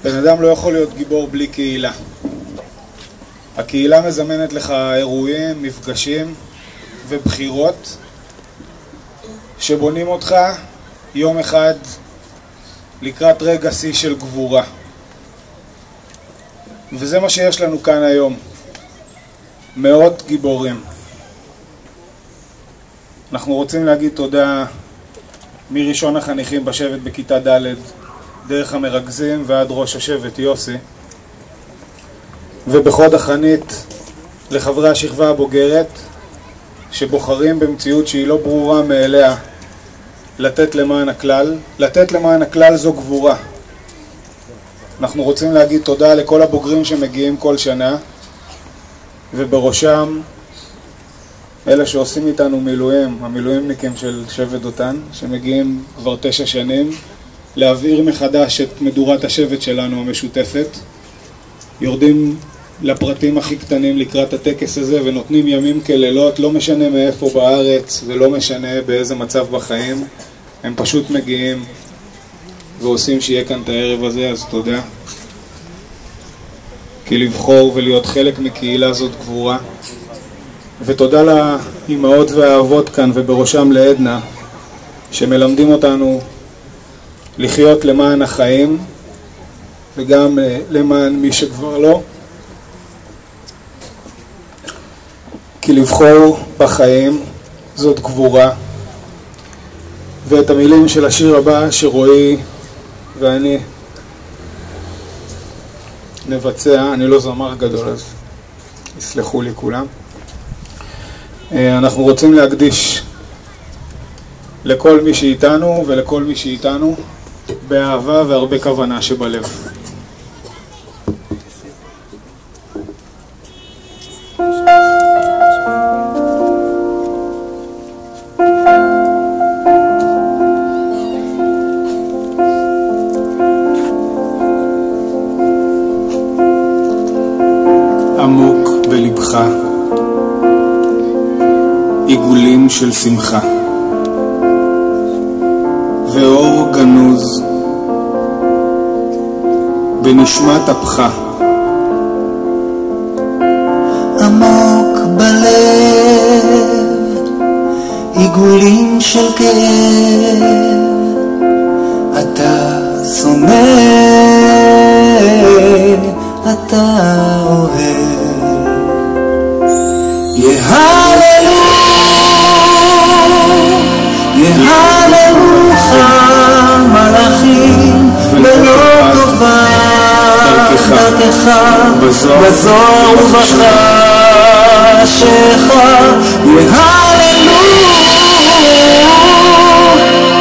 בן אדם לא יכול להיות גיבור בלי קהילה. הקהילה מזמנת לך אירועים, מפגשים ובחירות שבונים אותך יום אחד לקראת רגע שיא של גבורה. וזה מה שיש לנו כאן היום. מאות גיבורים. אנחנו רוצים להגיד תודה מראשון החניכים בשבט בכיתה ד' דרך המרכזים ועד ראש השבט יוסי, ובחוד החנית לחברי השכבה הבוגרת שבוחרים במציאות שהיא לא ברורה מאליה לתת למען הכלל. לתת למען הכלל זו גבורה. אנחנו רוצים להגיד תודה לכל הבוגרים שמגיעים כל שנה, ובראשם אלה שעושים איתנו מילואים, המילואימניקים של שבט דותן, שמגיעים כבר 9 שנים להבעיר מחדש את מדורת השבט שלנו המשותפת. יורדים לפרטים הכי קטנים לקראת הטקס הזה ונותנים ימים כלילות, לא משנה מאיפה בארץ ולא משנה באיזה מצב בחיים, הם פשוט מגיעים ועושים שיהיה כאן את הערב הזה. אז תודה. כי לבחור ולהיות חלק מקהילה זאת גבורה. ותודה לאימהות והאבות כאן, ובראשם לעדנה, שמלמדים אותנו לחיות למען החיים וגם למען מי שכבר לא. כי לבחור בחיים זאת גבורה. ואת המילים של השיר הבא שרועי ואני נבצע, אני לא זמר גדול אז יסלחו לי כולם. אנחנו רוצים להקדיש לכל מי שאיתנו ולכל מי שאיתנו באהבה והרבה כוונה שבלב. עמוק בלבך עיגולים של שמחה ואור גנוז בנשמת אפך. עמוק בלב עיגולים של כאב, אתה שונא, אתה אוהב. יהללוך מלאכים ולא טובה דרכך בזוהר ובחשך.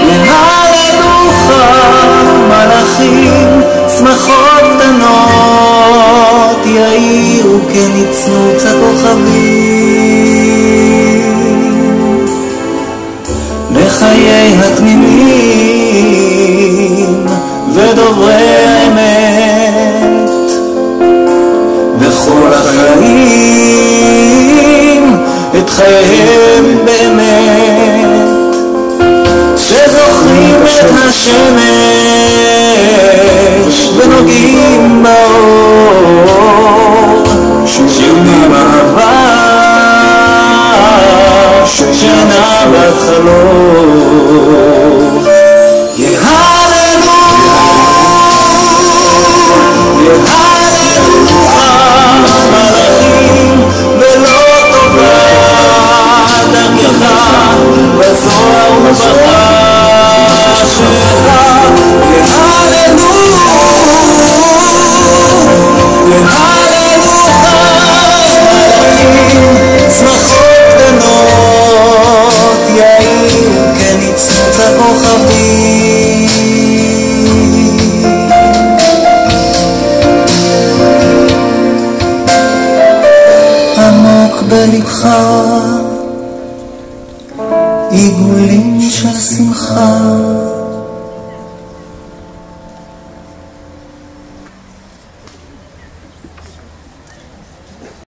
יהללוך מלאכים שמחות קטנות יאירו כנצנות הכוכבים. לחיי התמימים ודוברי האמת וכל החיים את חייהם באמת, שזוכרים את השמש ונוגעים באור, שיודעים אהבה שינה בחלום. יהללוך מלאכים ולא טובה דרכך בזוהר ובחשך. יהללוך מלאכים שמחות קטנות יאירו כנצנות הכוכבים. עמוק בלבך עיגולים של שמחה